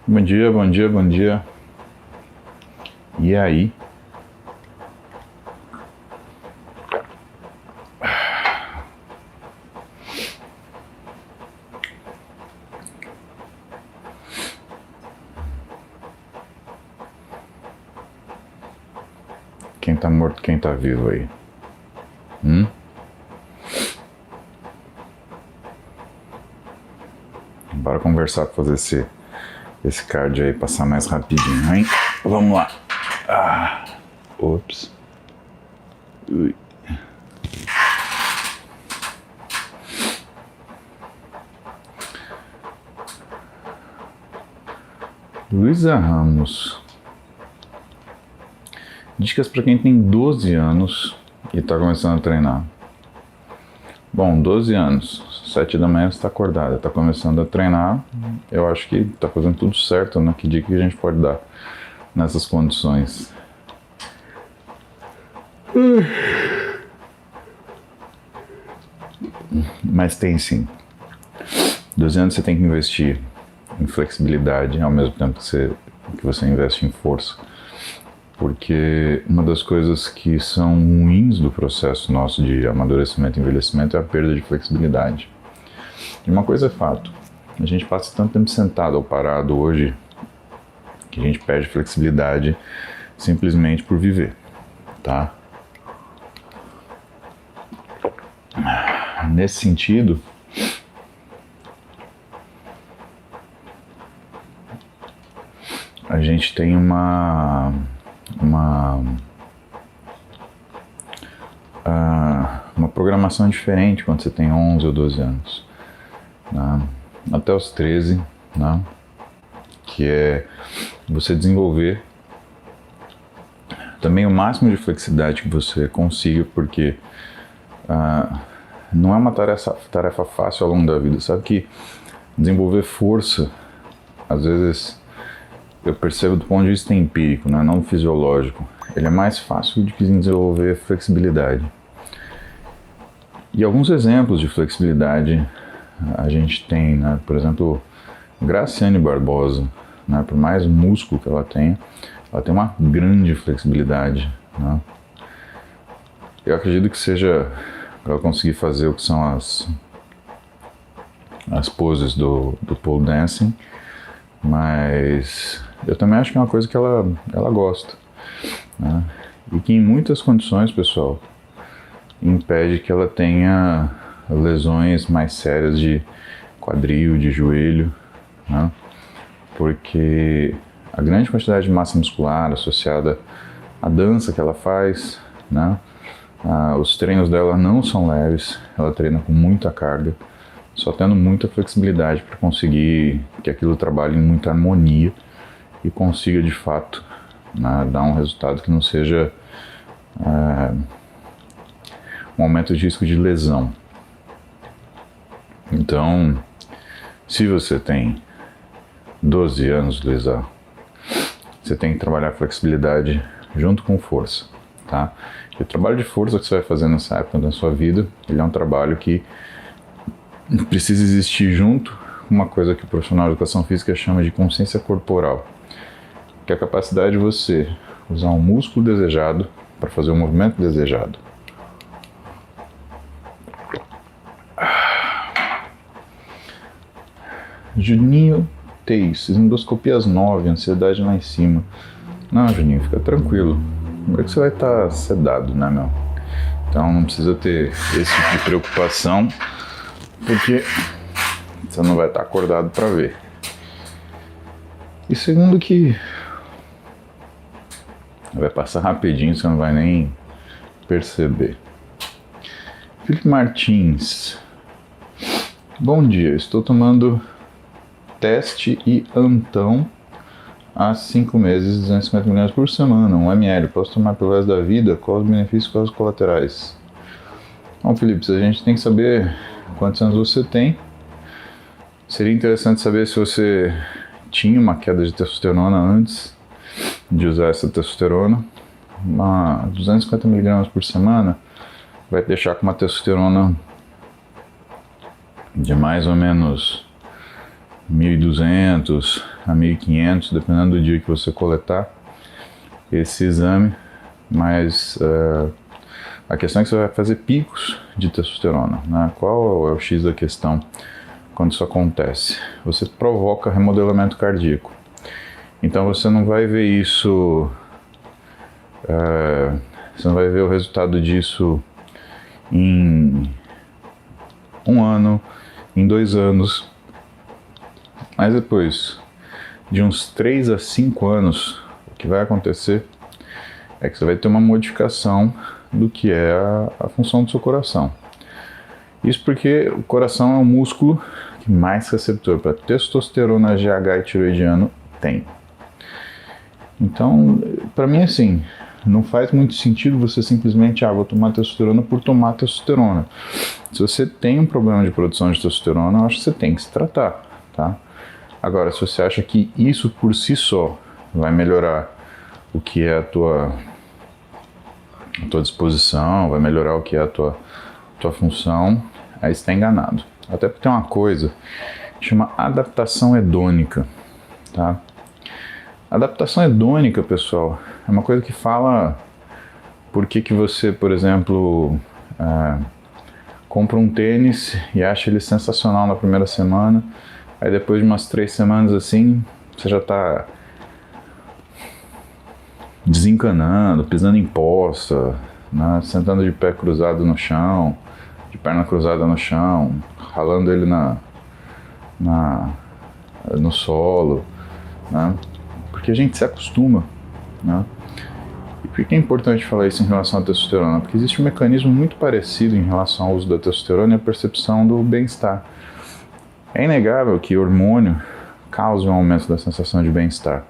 Bom dia, bom dia, bom dia. E aí? Quem tá morto, quem tá vivo aí? Bora conversar pra fazer esse card aí passar mais rapidinho, hein? Vamos lá. Ops. Ui. Luísa Ramos. Dicas para quem tem 12 anos e está começando a treinar. Bom, 12 anos, 7 da manhã você está acordada, está começando a treinar. Eu acho que está fazendo tudo certo, né? Que dica que a gente pode dar nessas condições? Mas tem sim. 12 anos você tem que investir em flexibilidade ao mesmo tempo que você investe em força. Porque uma das coisas que são ruins do processo nosso de amadurecimento e envelhecimento é a perda de flexibilidade. E uma coisa é fato, a gente passa tanto tempo sentado ou parado hoje que a gente perde flexibilidade simplesmente por viver, tá? Nesse sentido, a gente tem uma programação diferente quando você tem 11 ou 12 anos, né? Até os 13, né? Que é você desenvolver também o máximo de flexibilidade que você consiga, porque não é uma tarefa fácil ao longo da vida. Sabe que desenvolver força, às vezes, eu percebo do ponto de vista empírico, né? Não fisiológico, ele é mais fácil do que desenvolver flexibilidade. E alguns exemplos de flexibilidade a gente tem, né? Por exemplo, Graciane Barbosa, né? Por mais músculo que ela tem uma grande flexibilidade, né? Eu acredito que seja para ela conseguir fazer o que são as poses do pole dancing, mas eu também acho que é uma coisa que ela gosta, né? E que em muitas condições, pessoal, impede que ela tenha lesões mais sérias de quadril, de joelho, né? Porque a grande quantidade de massa muscular associada à dança que ela faz, né? Os treinos dela não são leves, ela treina com muita carga, só tendo muita flexibilidade para conseguir que aquilo trabalhe em muita harmonia e consiga de fato, né, dar um resultado que não seja um aumento de risco de lesão. Então, se você tem 12 anos, Luísa, você tem que trabalhar flexibilidade junto com força, tá? E o trabalho de força que você vai fazer nessa época da sua vida, ele é um trabalho que precisa existir junto com uma coisa que o profissional de educação física chama de consciência corporal, que é a capacidade de você usar um músculo desejado para fazer o movimento desejado. Juninho Teis, endoscopias 9, ansiedade lá em cima. Não, Juninho, fica tranquilo. Primeiro que você vai estar sedado, né, meu? Então não precisa ter esse tipo de preocupação, porque você não vai estar acordado para ver. E segundo que vai passar rapidinho, você não vai nem perceber. Felipe Martins. Bom dia, estou tomando teste e Antão há 5 meses, 250 mg por semana, 1 ml. Posso tomar pelo resto da vida? Quais os benefícios e quais os colaterais? Bom, Felipe, a gente tem que saber quantos anos você tem. Seria interessante saber se você tinha uma queda de testosterona antes de usar essa testosterona. 250 mg por semana vai deixar com uma testosterona de mais ou menos 1.200 a 1.500, dependendo do dia que você coletar esse exame, mas a questão é que você vai fazer picos de testosterona, né? Qual é o X da questão quando isso acontece? Você provoca remodelamento cardíaco. Então você não vai ver isso, você não vai ver o resultado disso em 1 ano, em 2 anos, mas depois de uns 3 a 5 anos, o que vai acontecer é que você vai ter uma modificação do que é a função do seu coração. Isso porque o coração é o músculo que mais receptor para testosterona, GH e tiroidiano tem. Então, para mim, assim, não faz muito sentido você simplesmente, vou tomar testosterona por tomar testosterona. Se você tem um problema de produção de testosterona, eu acho que você tem que se tratar, tá? Agora, se você acha que isso por si só vai melhorar o que é a tua disposição, vai melhorar o que é a tua função, aí você está enganado. Até porque tem uma coisa que chama adaptação hedônica, tá? Adaptação hedônica, pessoal, é uma coisa que fala por que você, por exemplo, compra um tênis e acha ele sensacional na primeira semana, aí depois de umas 3 semanas assim, você já está desencanando, pisando em poça, né? Sentando de pé cruzado no chão, de perna cruzada no chão, ralando ele no solo, né? Porque a gente se acostuma, né? E por que é importante falar isso em relação à testosterona? Porque existe um mecanismo muito parecido em relação ao uso da testosterona e a percepção do bem-estar. É inegável que hormônio causa um aumento da sensação de bem-estar.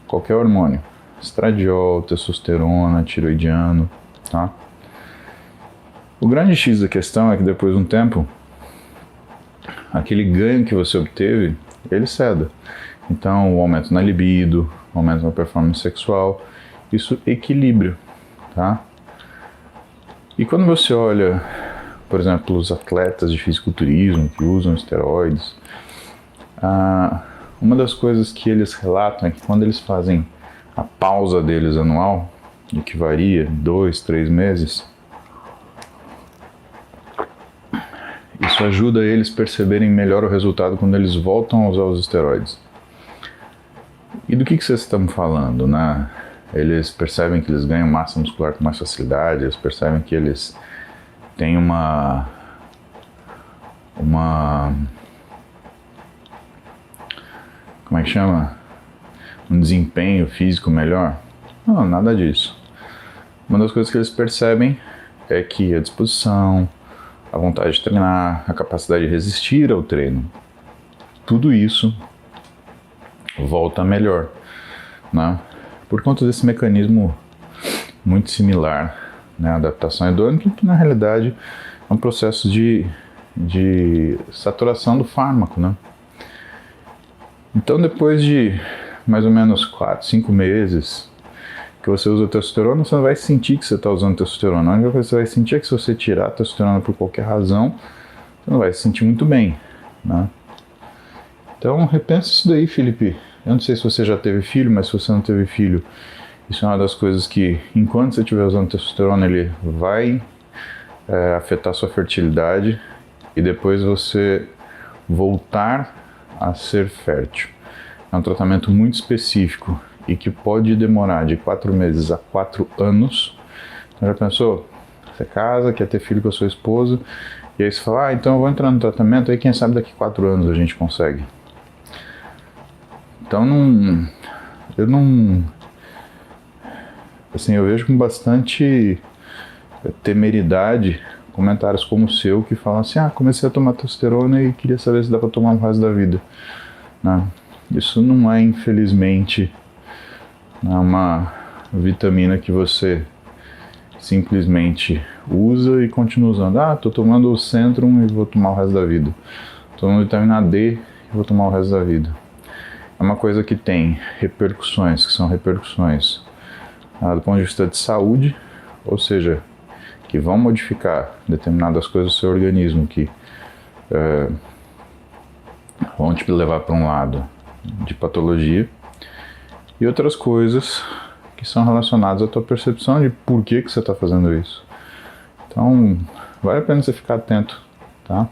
Qualquer hormônio. Estradiol, testosterona, tiroidiano, tá? O grande X da questão é que depois de um tempo, aquele ganho que você obteve, ele ceda. Então, o aumento na libido, o aumento na performance sexual, isso equilíbrio, tá? E quando você olha, por exemplo, os atletas de fisiculturismo que usam esteroides, uma das coisas que eles relatam é que quando eles fazem a pausa deles anual, e que varia 2, 3 meses, isso ajuda eles a perceberem melhor o resultado quando eles voltam a usar os esteroides. E do que vocês estão falando, né? Eles percebem que eles ganham massa muscular com mais facilidade, eles percebem que eles têm uma como é que chama? Um desempenho físico melhor? Não, nada disso. Uma das coisas que eles percebem é que a disposição, a vontade de treinar, a capacidade de resistir ao treino, tudo isso volta melhor, né? Por conta desse mecanismo muito similar, né? A adaptação hedônica, que na realidade é um processo de saturação do fármaco, né? Então, depois de mais ou menos 4, 5 meses que você usa testosterona, você não vai sentir que você está usando testosterona. A única coisa que você vai sentir é que se você tirar a testosterona por qualquer razão, você não vai se sentir muito bem, né? Então, repensa isso daí, Felipe. Eu não sei se você já teve filho, mas se você não teve filho, isso é uma das coisas que, enquanto você estiver usando testosterona, ele vai afetar sua fertilidade e depois você voltar a ser fértil. É um tratamento muito específico e que pode demorar de 4 meses a 4 anos. Então, já pensou? Você casa, quer ter filho com a sua esposa, e aí você fala, então eu vou entrar no tratamento, aí quem sabe daqui 4 anos a gente consegue. Então, eu vejo com bastante temeridade comentários como o seu que falam assim, comecei a tomar testosterona e queria saber se dá para tomar o resto da vida, né? Isso não é, infelizmente, uma vitamina que você simplesmente usa e continua usando. Tô tomando o Centrum e vou tomar o resto da vida. Tô tomando vitamina D e vou tomar o resto da vida. É uma coisa que tem repercussões, que são repercussões do ponto de vista de saúde, ou seja, que vão modificar determinadas coisas do seu organismo, que vão te levar para um lado de patologia e outras coisas que são relacionadas à tua percepção de por que você está fazendo isso. Então, vale a pena você ficar atento, tá?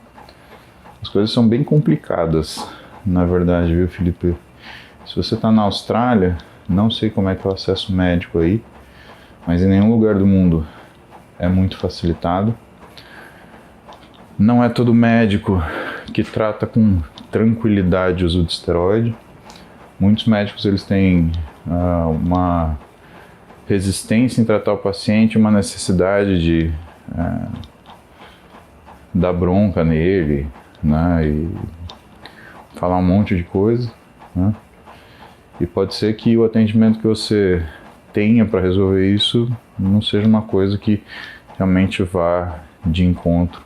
As coisas são bem complicadas, na verdade, viu, Felipe? Se você está na Austrália, não sei como é que é o acesso médico aí, mas em nenhum lugar do mundo é muito facilitado. Não é todo médico que trata com tranquilidade o uso de esteroide. Muitos médicos eles têm uma resistência em tratar o paciente, uma necessidade de dar bronca nele, né, e falar um monte de coisa, né? E pode ser que o atendimento que você tenha para resolver isso não seja uma coisa que realmente vá de encontro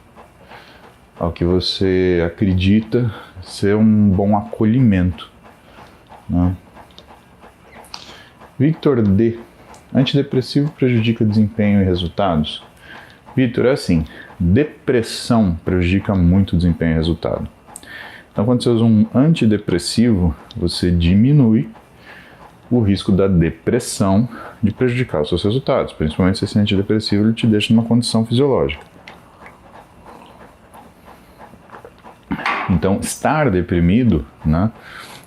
ao que você acredita ser um bom acolhimento, né? Victor D. Antidepressivo prejudica desempenho e resultados? Victor, é assim, depressão prejudica muito o desempenho e resultado. Então, quando você usa um antidepressivo, você diminui o risco da depressão de prejudicar os seus resultados, principalmente se esse antidepressivo ele te deixa numa condição fisiológica. Então, estar deprimido, né,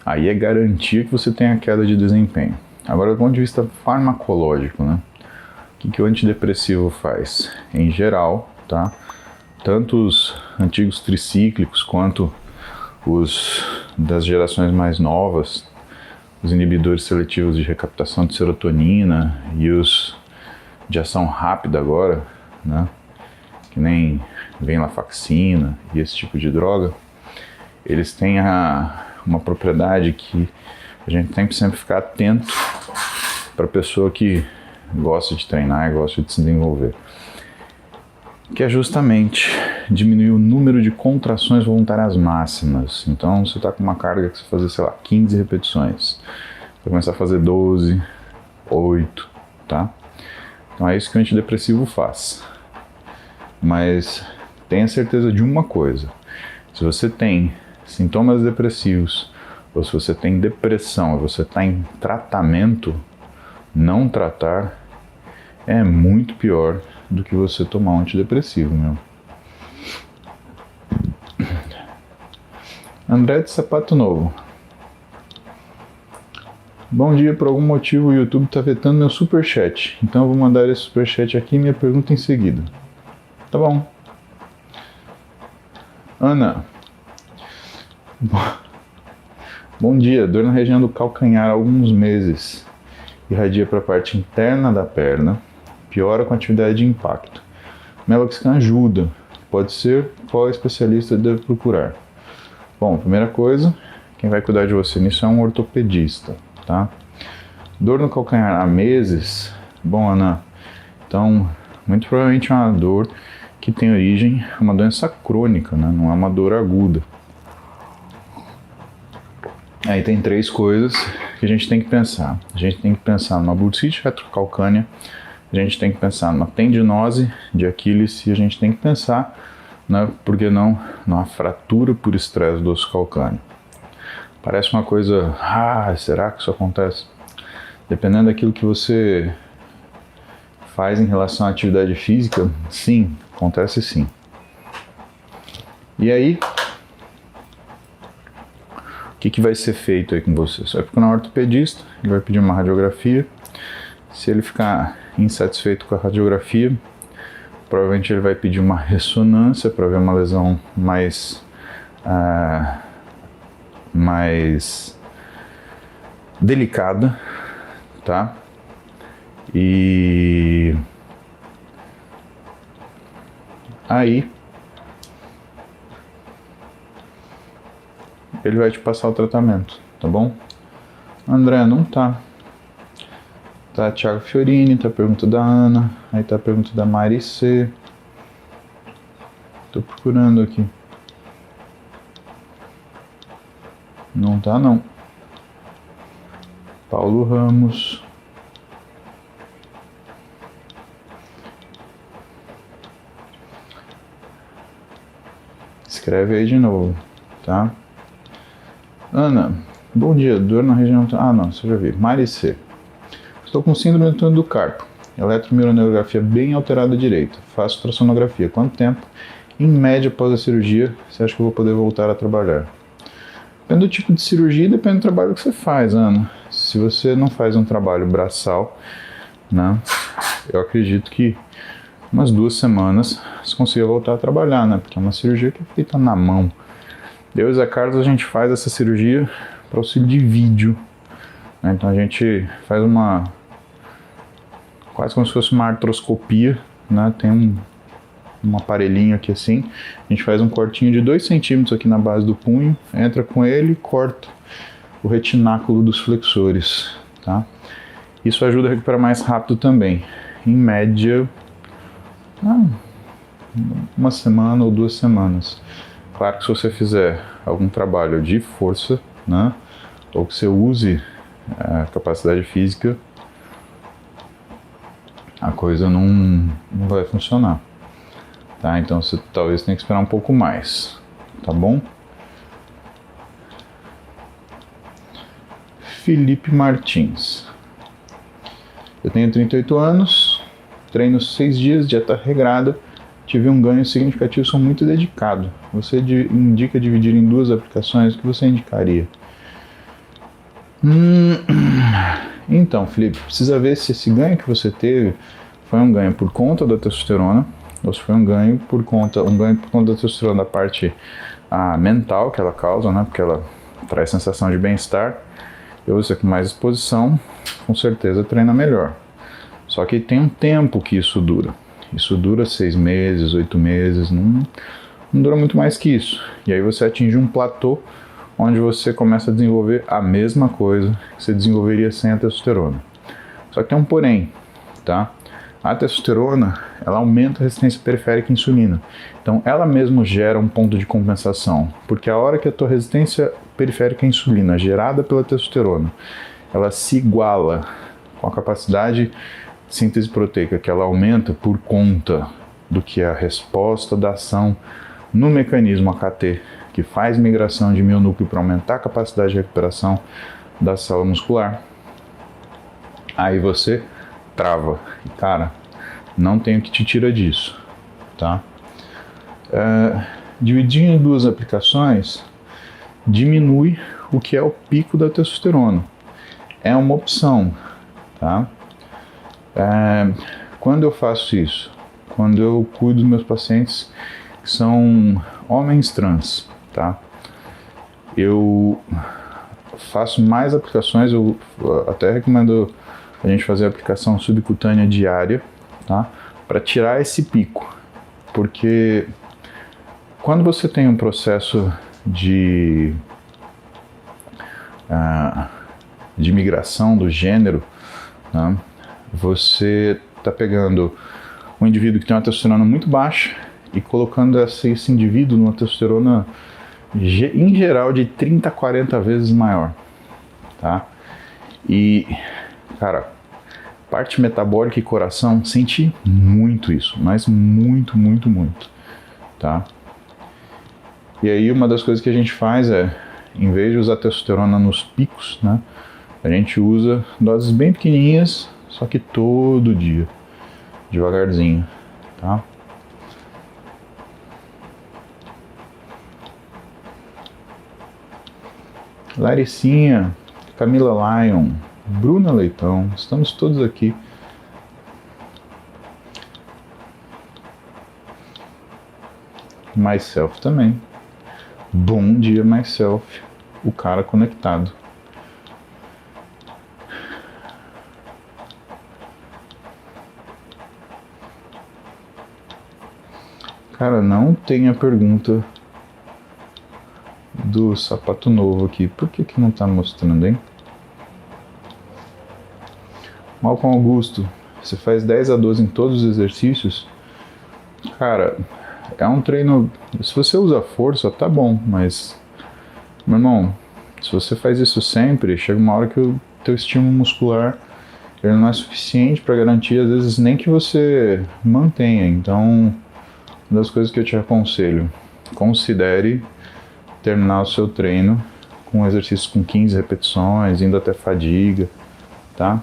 aí é garantia que você tenha queda de desempenho. Agora, do ponto de vista farmacológico, né, o que o antidepressivo faz? Em geral, tá, tanto os antigos tricíclicos quanto os das gerações mais novas, os inibidores seletivos de recaptação de serotonina e os de ação rápida agora, né, que nem venlafaxina e esse tipo de droga, eles têm uma propriedade que a gente tem que sempre ficar atento para a pessoa que gosta de treinar e gosta de se desenvolver, que é justamente diminuir o número de contrações voluntárias máximas. Então, você está com uma carga que você fazer, sei lá, 15 repetições, vai começar a fazer 12, 8, tá? Então é isso que o antidepressivo faz. Mas tenha certeza de uma coisa: se você tem sintomas depressivos, ou se você tem depressão e você está em tratamento, não tratar é muito pior do que você tomar um antidepressivo, meu. André de Sapato Novo. Bom dia, por algum motivo o YouTube está vetando meu superchat, então eu vou mandar esse superchat aqui e minha pergunta em seguida. Tá bom. Ana. Bom dia, dor na região do calcanhar há alguns meses. Irradia para a parte interna da perna, piora com a atividade de impacto. Meloxicam ajuda, pode ser, qual especialista deve procurar? Bom, primeira coisa, quem vai cuidar de você nisso é um ortopedista, tá? Dor no calcanhar há meses? Bom, Ana, então, muito provavelmente é uma dor que tem origem, é uma doença crônica, né? Não é uma dor aguda. Aí tem três coisas que a gente tem que pensar. A gente tem que pensar numa bursite retrocalcânea, a gente tem que pensar numa tendinose de Aquiles e a gente tem que pensar, né, por que não, numa fratura por estresse do osso calcâneo. Parece uma coisa, será que isso acontece? Dependendo daquilo que você faz em relação à atividade física, sim, acontece sim. E aí, o que vai ser feito aí com você? Você vai procurar um ortopedista, ele vai pedir uma radiografia. Se ele ficar insatisfeito com a radiografia, provavelmente ele vai pedir uma ressonância para ver uma lesão mais delicada, tá? E aí ele vai te passar o tratamento, tá bom? André, não tá. Tá, Thiago Fiorini, tá a pergunta da Ana, aí tá a pergunta da Mari C. Tô procurando aqui. Não tá, não. Paulo Ramos. Escreve aí de novo, tá? Ana, bom dia, dor na região... Ah, não, você já viu. Mari C. Estou com síndrome do túnel do carpo. Eletromiografia bem alterada à direita. Faço ultrassonografia. Quanto tempo, em média, após a cirurgia, você acha que eu vou poder voltar a trabalhar? Depende do tipo de cirurgia e depende do trabalho que você faz, Ana. Se você não faz um trabalho braçal, né, eu acredito que umas 2 semanas você consiga voltar a trabalhar, né? Porque é uma cirurgia que é feita na mão. Eu e Zé Carlos, a gente faz essa cirurgia para auxílio de vídeo, né? Então a gente faz quase como se fosse uma artroscopia, né? Tem um aparelhinho aqui assim, a gente faz um cortinho de 2 centímetros aqui na base do punho, entra com ele e corta o retináculo dos flexores, tá? Isso ajuda a recuperar mais rápido também. Em média, 1 semana ou 2 semanas. Claro que se você fizer algum trabalho de força, né, ou que você use a capacidade física, a coisa não vai funcionar. Tá? Então você talvez tenha que esperar um pouco mais, tá bom? Felipe Martins. Eu tenho 38 anos, treino 6 dias, dieta regrada, tive um ganho significativo, sou muito dedicado. Você indica dividir em 2 aplicações, o que você indicaria? Então, Felipe, precisa ver se esse ganho que você teve foi um ganho por conta da testosterona, ou se foi um ganho por conta da testosterona da parte mental que ela causa, né? Porque ela traz sensação de bem-estar. E você com mais exposição, com certeza treina melhor. Só que tem um tempo que isso dura. Isso dura 6 meses, 8 meses, não dura muito mais que isso. E aí você atinge um platô onde você começa a desenvolver a mesma coisa que você desenvolveria sem a testosterona. Só que tem um porém, tá? A testosterona, ela aumenta a resistência periférica à insulina. Então, ela mesma gera um ponto de compensação, porque a hora que a tua resistência periférica à insulina, gerada pela testosterona, ela se iguala com a capacidade de síntese proteica que ela aumenta por conta do que é a resposta da ação no mecanismo AKT, que faz migração de mionúcleo para aumentar a capacidade de recuperação da célula muscular. Aí você trava. E, cara, não tem o que te tira disso, tá? Dividir em 2 aplicações diminui o que é o pico da testosterona. É uma opção, tá? Quando eu faço isso? Quando eu cuido dos meus pacientes que são homens trans, tá? Eu faço mais aplicações, eu até recomendo a gente fazer a aplicação subcutânea diária, tá? Para tirar esse pico, porque quando você tem um processo de migração do gênero, né, você está pegando um indivíduo que tem uma testosterona muito baixa e colocando esse indivíduo numa testosterona em geral de 30 a 40 vezes maior, tá? E, cara, parte metabólica e coração senti muito isso, mas muito, muito, muito, tá? E aí uma das coisas que a gente faz é, em vez de usar testosterona nos picos, né, a gente usa doses bem pequenininhas, só que todo dia, devagarzinho, tá? Laricinha, Camila Lyon, Bruna Leitão, estamos todos aqui. Myself também. Bom dia, Myself, o cara conectado. Cara, não tem a pergunta do sapato novo aqui. Por que não tá mostrando, hein? Malcolm Augusto, você faz 10 a 12 em todos os exercícios? Cara, é um treino... Se você usa força, tá bom, mas... Meu irmão, se você faz isso sempre, chega uma hora que o teu estímulo muscular ele não é suficiente para garantir, às vezes, nem que você mantenha. Então, uma das coisas que eu te aconselho, considere terminar o seu treino com exercícios com 15 repetições, indo até fadiga, tá?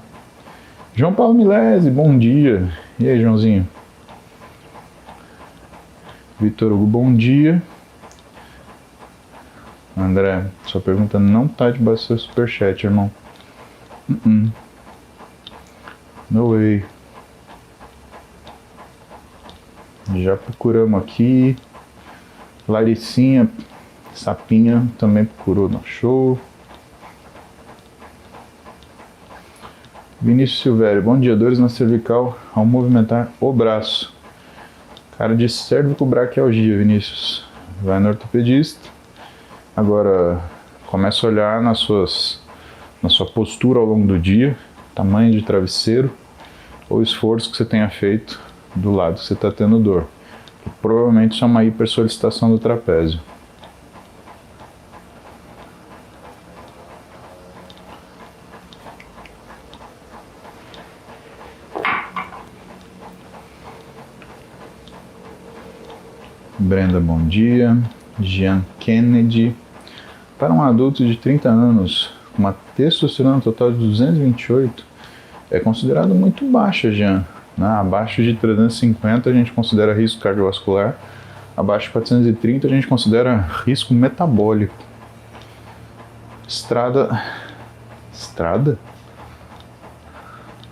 João Paulo Milese, bom dia. E aí, Joãozinho? Vitor Hugo, bom dia. André, sua pergunta não tá debaixo do seu superchat, irmão. No way. Já procuramos aqui. Laricinha Sapinha também procurou no show. Vinícius Silvério, bom dia. Dores na cervical ao movimentar o braço. Cara de cervicobraquialgia, Vinícius. Vai no ortopedista. Agora, começa a olhar na sua postura ao longo do dia, tamanho de travesseiro ou esforço que você tenha feito do lado que você está tendo dor. Provavelmente isso é uma hipersolicitação do trapézio. Brenda, bom dia. Jean Kennedy. Para um adulto de 30 anos, uma testosterona total de 228 é considerado muito baixa, Jean. Abaixo de 350 a gente considera risco cardiovascular, abaixo de 430 a gente considera risco metabólico. Estrada?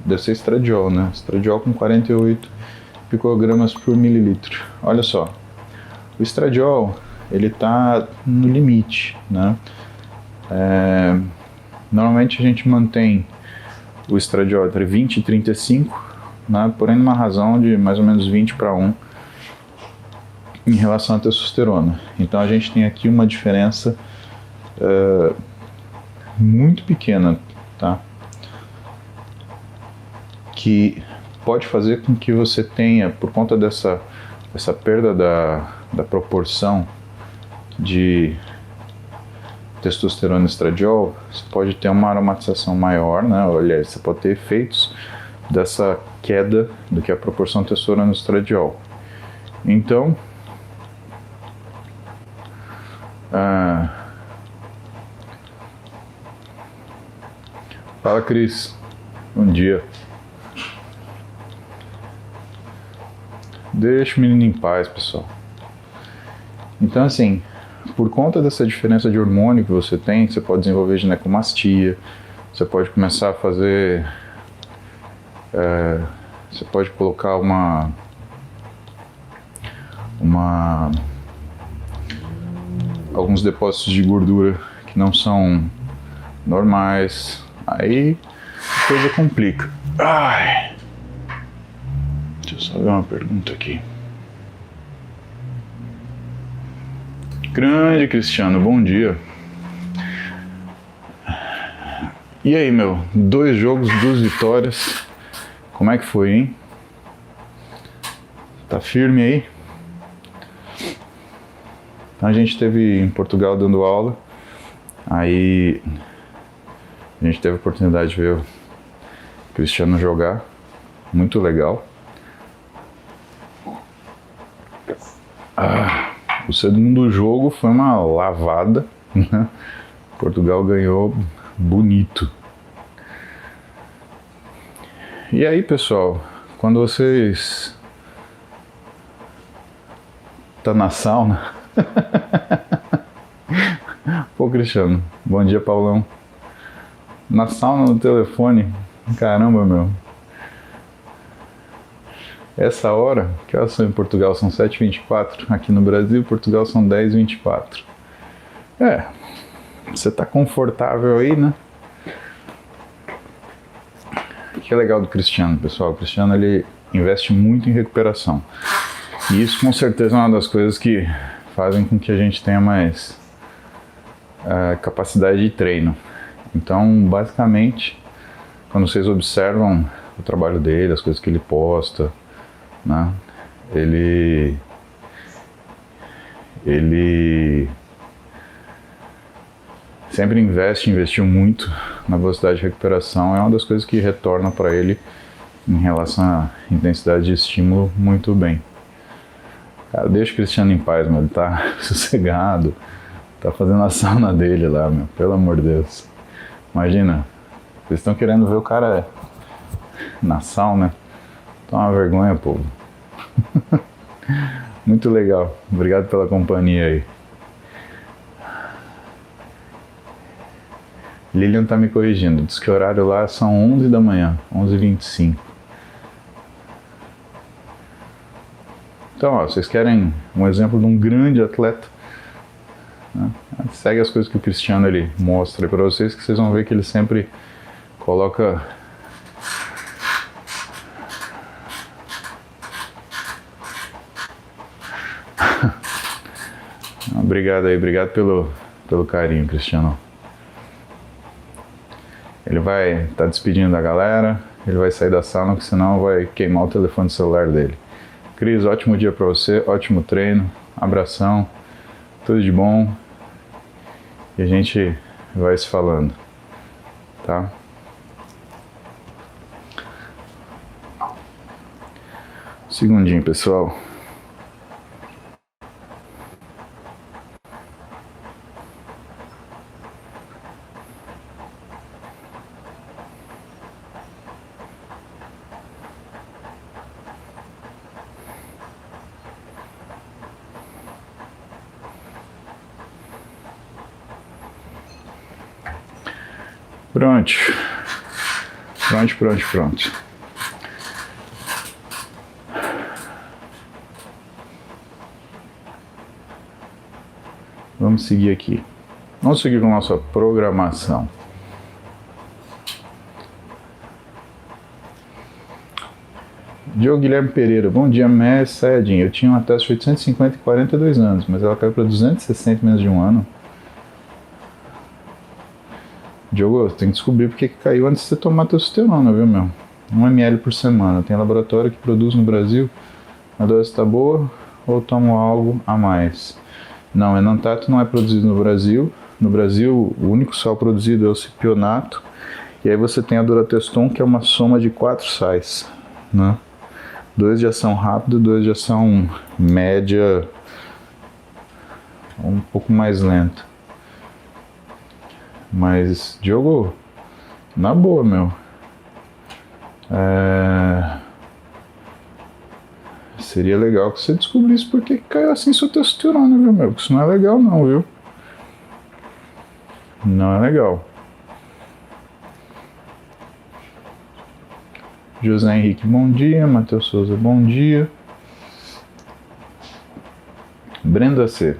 Deve ser estradiol, né? Estradiol com 48 picogramas por mililitro. Olha só, o estradiol, ele está no limite, né? Normalmente a gente mantém o estradiol entre 20 e 35, né? Porém numa razão de mais ou menos 20 para 1 em relação à testosterona. Então a gente tem aqui uma diferença muito pequena, tá? Que pode fazer com que você tenha, por conta dessa perda da proporção de testosterona e estradiol, você pode ter uma aromatização maior, né? Olha, você pode ter efeitos dessa queda do que a proporção de testosterona e estradiol. Então, fala, Cris. Bom dia. Deixa o menino em paz, pessoal. Então, assim, por conta dessa diferença de hormônio que você tem, você pode desenvolver ginecomastia, você pode começar a fazer... você pode colocar alguns depósitos de gordura que não são normais. Aí a coisa complica. Ai. Deixa eu só ver uma pergunta aqui. Grande Cristiano, bom dia. E aí, meu? 2 jogos, 2 vitórias. Como é que foi, hein? Tá firme aí? Então a gente esteve em Portugal dando aula. Aí a gente teve a oportunidade de ver o Cristiano jogar. Muito legal. O segundo jogo foi uma lavada, né? Portugal ganhou bonito. E aí, pessoal, quando vocês tá na sauna... Pô, Cristiano, bom dia, Paulão. Na sauna, no telefone, caramba, meu. Essa hora, que horas são em Portugal? São 7h24. Aqui no Brasil, Portugal são 10h24. Você tá confortável aí, né? O que é legal do Cristiano, pessoal? O Cristiano, ele investe muito em recuperação. E isso, com certeza, é uma das coisas que fazem com que a gente tenha mais capacidade de treino. Então, basicamente, quando vocês observam o trabalho dele, as coisas que ele posta, né? Ele sempre investiu muito na velocidade de recuperação. É uma das coisas que retorna para ele em relação à intensidade de estímulo muito bem. Cara, deixa o Cristiano em paz, mano. Ele tá sossegado, Tá fazendo a sauna dele lá, meu. Pelo amor de Deus. Imagina. Vocês estão querendo ver o cara na sauna? Toma uma vergonha, povo. Muito legal. Obrigado pela companhia aí. Lilian tá me corrigindo. Diz que o horário lá são 11 da manhã. 11h25. Então, ó, vocês querem um exemplo de um grande atleta? Né? Segue as coisas que o Cristiano ele mostra para vocês, que vocês vão ver que ele sempre coloca obrigado aí, obrigado pelo carinho, Cristiano. Ele vai estar despedindo da galera, ele vai sair da sala, porque senão vai queimar o telefone celular dele. Cris, ótimo dia para você, ótimo treino, abração, tudo de bom. E a gente vai se falando, tá? Segundinho, pessoal. Pronto. Pronto. Vamos seguir aqui. Vamos seguir com a nossa programação. Diogo Guilherme Pereira. Bom dia, mestre Sayajin. Eu tinha uma taxa de 850 e 42 anos, mas ela caiu para 260 em menos de um ano. Diogo, tem que descobrir porque que caiu antes de você tomar testosterona, viu, meu? 1 ml por semana. Tem laboratório que produz no Brasil. A dose está boa ou tomo algo a mais? Não, enantato não é produzido no Brasil. No Brasil, o único sal produzido é o cipionato. E aí você tem a Durateston, que é uma soma de 4 sais, né? 2 de ação rápida, 2 de ação média, um pouco mais lenta. Mas, Diogo, na boa, meu. Seria legal que você descobrisse por que caiu assim sua testosterona, viu, meu? Porque isso não é legal não, viu? Não é legal. José Henrique, bom dia. Matheus Souza, bom dia. Brenda C.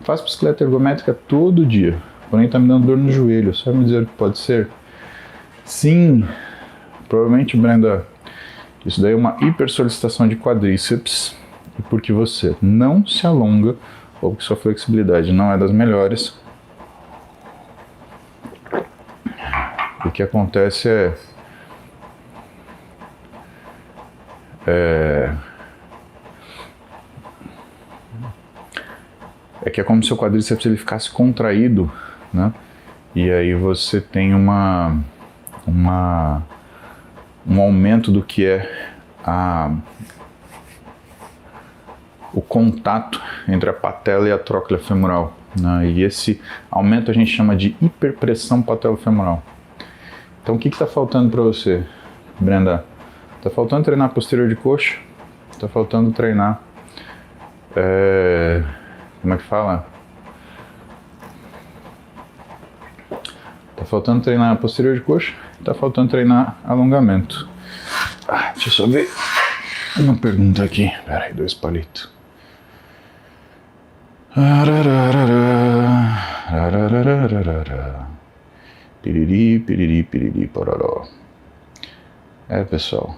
Faço bicicleta ergométrica todo dia, porém está me dando dor no joelho. Sabe me dizer o que pode ser? Sim, provavelmente, Brenda, isso daí é uma hipersolicitação de quadríceps, e porque você não se alonga, ou porque sua flexibilidade não é das melhores. O que acontece é que é como se o quadríceps ele ficasse contraído, né? E aí você tem um aumento do que é o contato entre a patela e a tróclea femoral, né? E esse aumento a gente chama de hiperpressão patelofemoral. Então o que está faltando para você, Brenda? Está faltando treinar posterior de coxa, está faltando treinar, como é que fala? Tá faltando treinar posterior de coxa, tá faltando treinar alongamento. Deixa eu só ver uma pergunta aqui. Pera aí, 2 palitos. Piriri, piriri, piriri, pororó. Pessoal.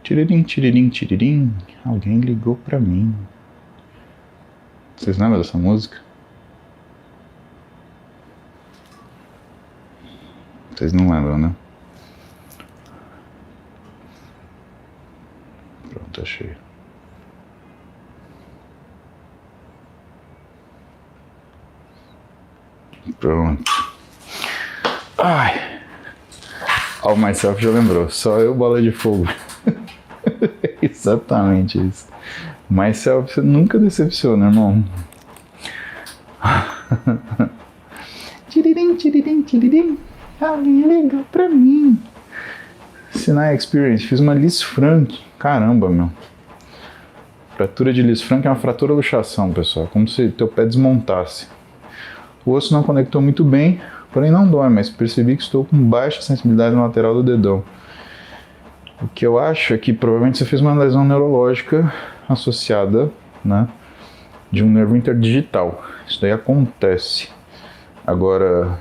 Tiririm, tiririm, tiririm. Alguém ligou pra mim. Vocês lembram dessa música? Vocês não lembram, né? Pronto, achei. Pronto. Ai. O Myself já lembrou. Só eu, bola de fogo. Exatamente isso. Myself, você nunca decepciona, irmão. Tiririm, tiririm, tiririm. Alguém liga pra mim. Sinai Experience, fiz uma Lisfranc. Caramba, meu. Fratura de Lisfranc é uma fratura luxação, pessoal. Como se teu pé desmontasse. O osso não conectou muito bem, porém não dói, mas percebi que estou com baixa sensibilidade na lateral do dedão. O que eu acho é que provavelmente você fez uma lesão neurológica associada, né, de um nervo interdigital. Isso daí acontece. Agora,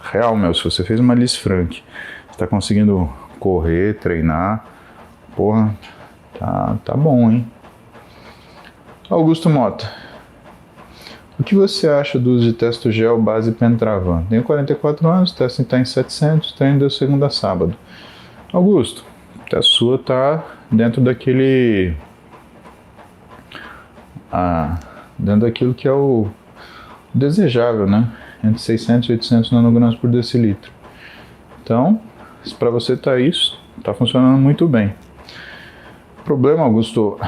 real, meu, se você fez uma Lisfranc, você tá conseguindo correr, treinar, porra, tá bom, hein? Augusto Mota, o que você acha do uso de Testogel base Pentravan? Tenho 44 anos, o teste está em 700, treino deu segunda a sábado. Augusto, a sua tá dentro daquele... dentro daquilo que é o desejável, né? Entre 600 e 800 nanogramas por decilitro. Então, se para você tá isso, tá funcionando muito bem. O problema, Augusto,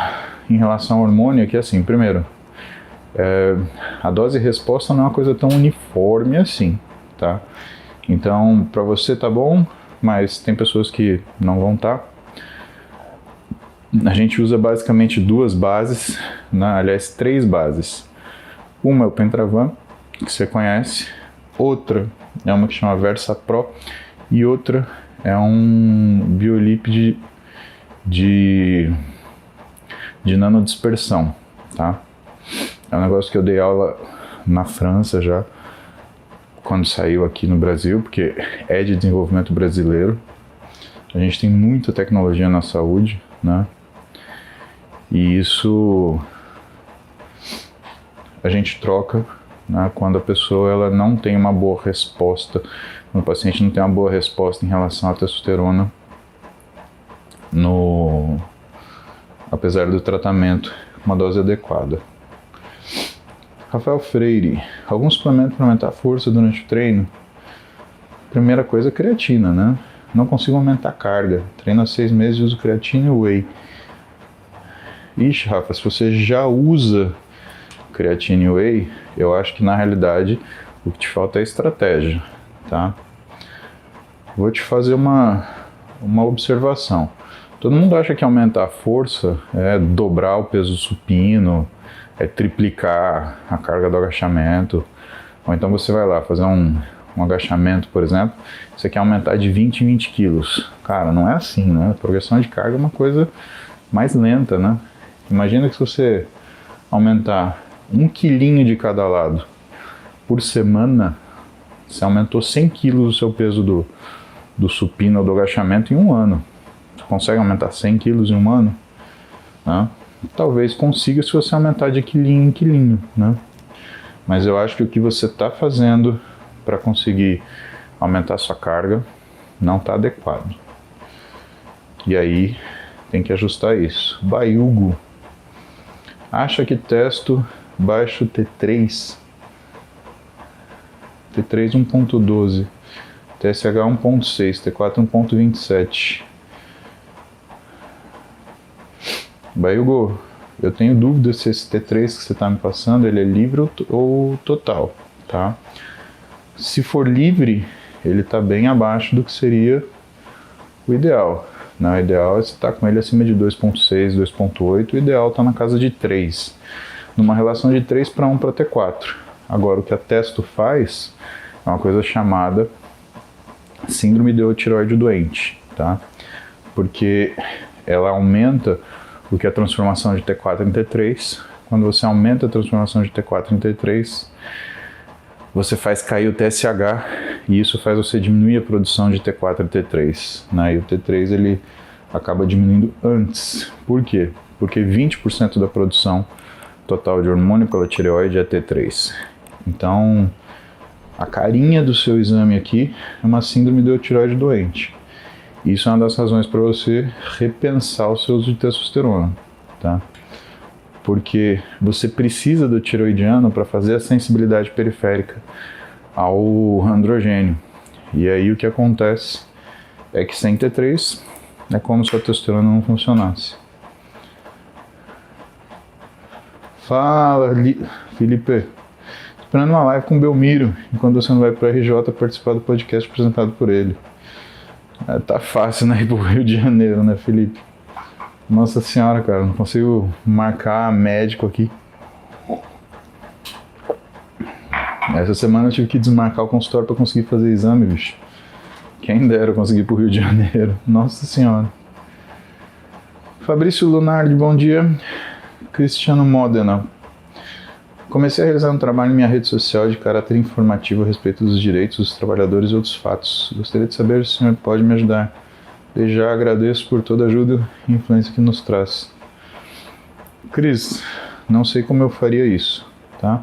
em relação ao hormônio é que, assim, primeiro, a dose e resposta não é uma coisa tão uniforme assim, tá? Então, para você tá bom, mas tem pessoas que não vão tá. A gente usa basicamente duas bases, né? Aliás, 3 bases. Uma é o Pentravan, que você conhece, outra é uma que chama Versa Pro e outra é um biolípide de nanodispersão, tá? É um negócio que eu dei aula na França já, quando saiu aqui no Brasil, porque é de desenvolvimento brasileiro. A gente tem muita tecnologia na saúde, né? E isso a gente troca, né, quando a pessoa ela não tem uma boa resposta, quando o paciente não tem uma boa resposta em relação à testosterona, apesar do tratamento, uma dose adequada. Rafael Freire, algum suplemento para aumentar a força durante o treino? Primeira coisa, creatina, né? Não consigo aumentar a carga. Treino há 6 meses e uso creatina e whey. Ixi, Rafa, se você já usa creatina e whey, eu acho que na realidade o que te falta é estratégia, tá? Vou te fazer uma observação. Todo mundo acha que aumentar a força é dobrar o peso supino, é triplicar a carga do agachamento, ou então você vai lá fazer um agachamento, por exemplo, você quer aumentar de 20 em 20 quilos. Cara, não é assim, né? A progressão de carga é uma coisa mais lenta, né? Imagina que se você aumentar 1 quilinho de cada lado por semana, você aumentou 100 quilos o seu peso do supino ou do agachamento em um ano. Você consegue aumentar 100 quilos em um ano? Né? Talvez consiga se você aumentar de quilinho em quilinho, né? Mas eu acho que o que você está fazendo para conseguir aumentar sua carga não está adequado. E aí tem que ajustar isso. Baiugo acha que testo baixo T3 1.12, TSH 1.6, T4 1.27. Baiugo, eu tenho dúvida se esse T3 que você está me passando, ele é livre ou total, tá? Se for livre, ele está bem abaixo do que seria o ideal. Não, o ideal é você estar com ele acima de 2.6, 2.8, o ideal está na casa de 3, numa relação de 3 para 1 para T4. Agora, o que a testo faz é uma coisa chamada síndrome de tireoide doente, tá? Porque ela aumenta o que é a transformação de T4 em T3. Quando você aumenta a transformação de T4 em T3, você faz cair o TSH e isso faz você diminuir a produção de T4 e T3, né? E o T3 ele acaba diminuindo antes. Por quê? Porque 20% da produção total de hormônio pela tireoide é T3. Então, a carinha do seu exame aqui é uma síndrome de tireoide doente. Isso é uma das razões para você repensar o seu uso de testosterona, tá? Porque você precisa do tireoidiano para fazer a sensibilidade periférica ao androgênio. E aí o que acontece é que sem T3 é como se a testosterona não funcionasse. Fala, Felipe. esperando uma live com o Belmiro, enquanto você não vai para o RJ participar do podcast apresentado por ele. Tá fácil, né, ir pro Rio de Janeiro, né, Felipe? Nossa senhora, cara, não consigo marcar médico aqui. Essa semana eu tive que desmarcar o consultório para conseguir fazer exame, bicho. Quem dera eu conseguir ir pro Rio de Janeiro. Nossa senhora. Fabrício Lunardi, bom dia. Cristiano Modena. Comecei a realizar um trabalho em minha rede social de caráter informativo a respeito dos direitos dos trabalhadores e outros fatos. Gostaria de saber se o senhor pode me ajudar. Desde já agradeço por toda a ajuda e influência que nos traz. Cris, não sei como eu faria isso, tá?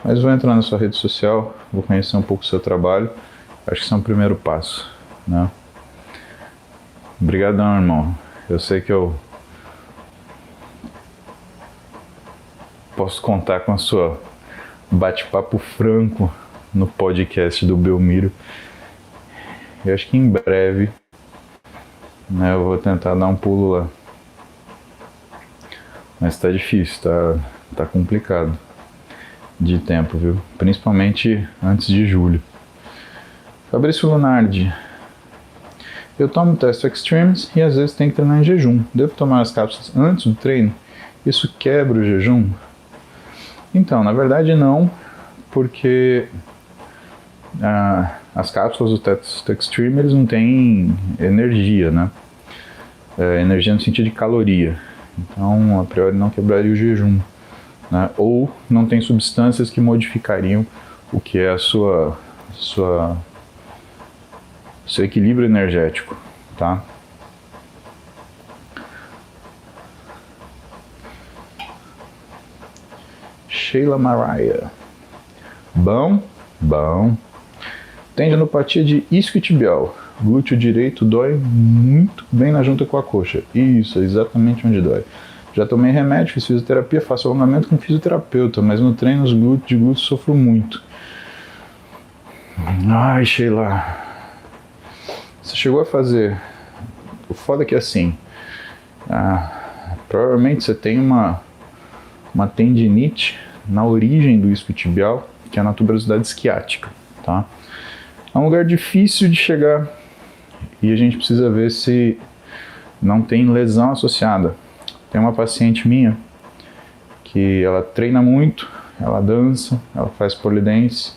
Mas vou entrar na sua rede social, vou conhecer um pouco o seu trabalho. Acho que isso é um primeiro passo, né? Obrigadão, irmão. Eu sei que eu posso contar com a sua bate-papo franco no podcast do Belmiro. Eu acho que em breve, né, eu vou tentar dar um pulo lá. Mas tá difícil, tá complicado de tempo, viu? Principalmente antes de julho. Fabrício Lunardi. Eu tomo Testo Extremes e às vezes tenho que treinar em jejum. Devo tomar as cápsulas antes do treino? Isso quebra o jejum? Então, na verdade não, porque as cápsulas do Testo Extreme eles não têm energia, né? Energia no sentido de caloria. Então, a priori não quebraria o jejum, né? Ou não tem substâncias que modificariam o que é seu equilíbrio energético, tá? Sheila Mariah. Bom. Tendinopatia de isquiotibial. Glúteo direito dói muito bem na junta com a coxa. Isso, é exatamente onde dói. Já tomei remédio, fiz fisioterapia, faço alongamento com fisioterapeuta, mas no treino os de glúteo sofro muito. Ai, Sheila. Você chegou a fazer... O foda é que assim... provavelmente você tem uma tendinite na origem do isquiotibial, que é na tuberosidade isquiática, tá? É um lugar difícil de chegar e a gente precisa ver se não tem lesão associada. Tem uma paciente minha que ela treina muito, ela dança, ela faz pole dance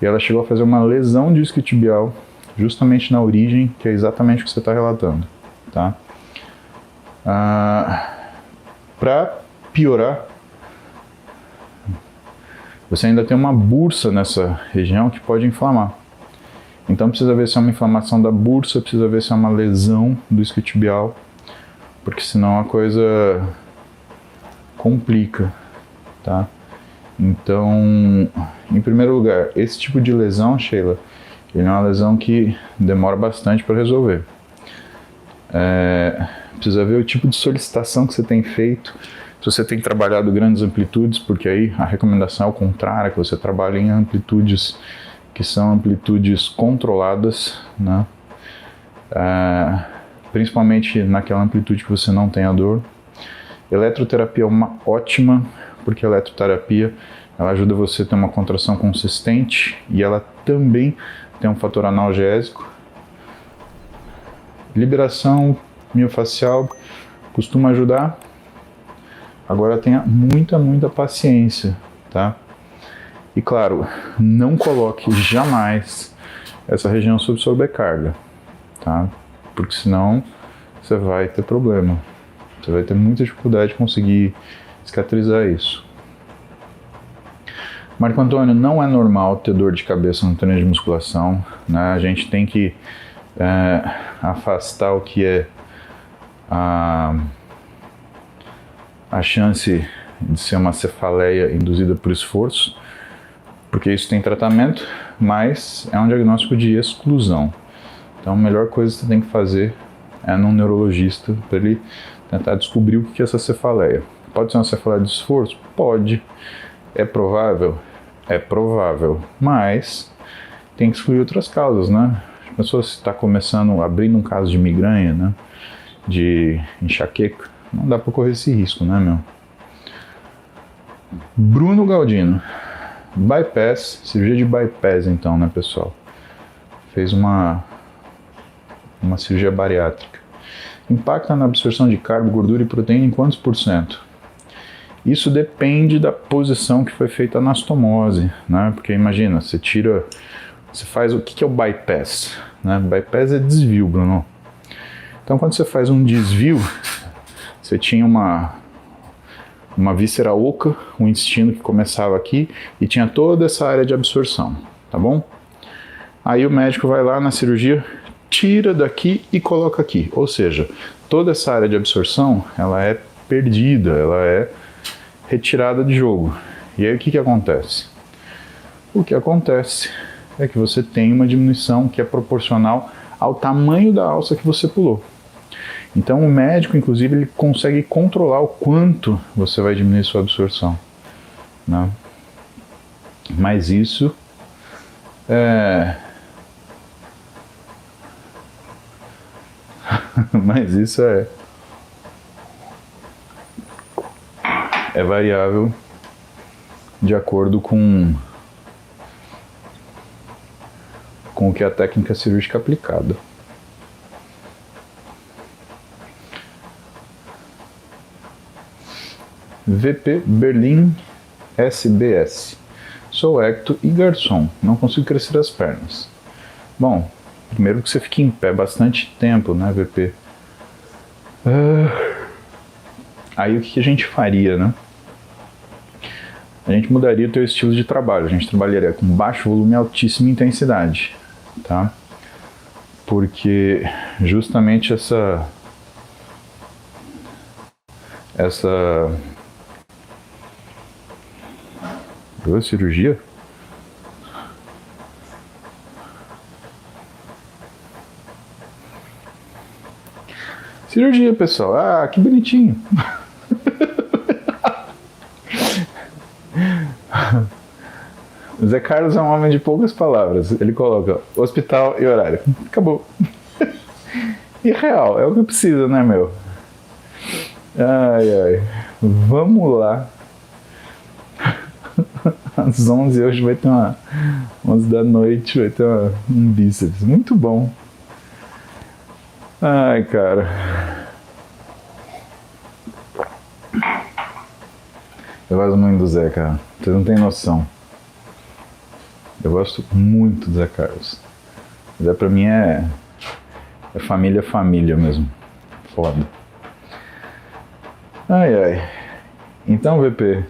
e ela chegou a fazer uma lesão de isquiotibial justamente na origem, que é exatamente o que você está relatando, tá? Para piorar, você ainda tem uma bursa nessa região que pode inflamar. Então precisa ver se é uma inflamação da bursa, precisa ver se é uma lesão do isquiotibial, porque senão a coisa complica, tá? Então, em primeiro lugar, esse tipo de lesão, Sheila, ele é uma lesão que demora bastante para resolver. Precisa ver o tipo de solicitação que você tem feito, se você tem trabalhado grandes amplitudes, porque aí a recomendação é o contrário, que você trabalhe em amplitudes que são amplitudes controladas, né? Principalmente naquela amplitude que você não tem a dor. Eletroterapia é uma ótima, porque a eletroterapia ela ajuda você a ter uma contração consistente e ela também tem um fator analgésico. Liberação miofacial costuma ajudar. Agora tenha muita paciência, tá? E claro, não coloque jamais essa região sob sobrecarga, tá? Porque senão você vai ter problema. Você vai ter muita dificuldade de conseguir cicatrizar isso. Marco Antônio, não é normal ter dor de cabeça no treino de musculação, né? A gente tem que afastar o que é a chance de ser uma cefaleia induzida por esforço, porque isso tem tratamento, mas é um diagnóstico de exclusão. Então a melhor coisa que você tem que fazer é num neurologista para ele tentar descobrir o que é essa cefaleia. Pode ser uma cefaleia de esforço? Pode. É provável? É provável, mas tem que excluir outras causas, né? A pessoa está começando, abrindo um caso de migraña, né? De enxaqueca, não dá para correr esse risco, né, meu? Bruno Galdino. Bypass, cirurgia de bypass então, né, pessoal? Fez uma cirurgia bariátrica. Impacta na absorção de carbo, gordura e proteína em quantos por cento? Isso depende da posição que foi feita a anastomose, né? Porque imagina, você faz o que é o bypass, né? Bypass é desvio, Bruno. Então quando você faz um desvio, você tinha uma víscera oca, um intestino que começava aqui e tinha toda essa área de absorção, tá bom? Aí o médico vai lá na cirurgia, tira daqui e coloca aqui, ou seja, toda essa área de absorção, ela é perdida, ela é retirada de jogo. E aí o que acontece? O que acontece é que você tem uma diminuição que é proporcional ao tamanho da alça que você pulou. Então o médico, inclusive, ele consegue controlar o quanto você vai diminuir sua absorção, né? Mas isso é variável de acordo com o que é a técnica cirúrgica aplicada. VP Berlim SBS. Sou ecto e garçom, não consigo crescer as pernas. Bom, primeiro que você fique em pé bastante tempo, né, VP? Aí o que a gente faria, né? A gente mudaria o teu estilo de trabalho, a gente trabalharia com baixo volume e altíssima intensidade, tá? Porque justamente essa cirurgia? Cirurgia, pessoal. Ah, que bonitinho. Zé Carlos é um homem de poucas palavras. Ele coloca hospital e horário. Acabou. E real, é o que precisa, né, meu? Ai, ai. Vamos lá. Às 11 hoje vai ter 11 da noite, vai ter um bíceps. Muito bom. Ai, cara. Eu gosto muito do Zé, cara. Vocês não têm noção. Eu gosto muito do Zé Carlos. Zé pra mim é família mesmo. Foda. Ai, ai. Então, VP,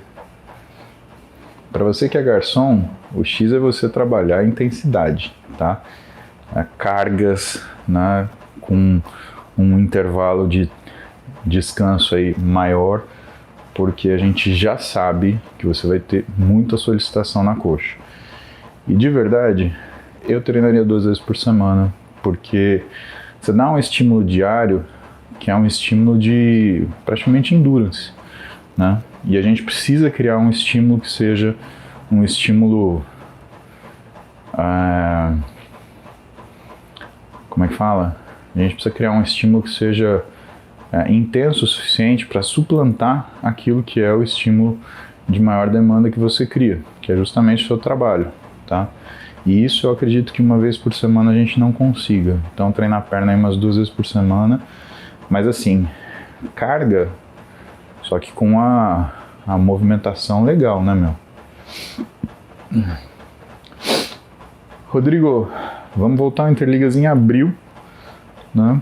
para você que é garçom, o X é você trabalhar a intensidade, tá? Cargas, né, com um intervalo de descanso aí maior, porque a gente já sabe que você vai ter muita solicitação na coxa. E de verdade, eu treinaria 2 vezes por semana, porque você dá um estímulo diário, que é um estímulo de praticamente endurance, né? E a gente precisa criar um estímulo que seja um estímulo, como é que fala? A gente precisa criar um estímulo que seja intenso o suficiente para suplantar aquilo que é o estímulo de maior demanda que você cria, que é justamente o seu trabalho, tá? E isso eu acredito que 1 vez por semana a gente não consiga. Então treinar a perna aí umas 2 vezes por semana, mas assim, carga, só que com a movimentação legal, né, meu? Rodrigo, vamos voltar ao Interligas em abril, né?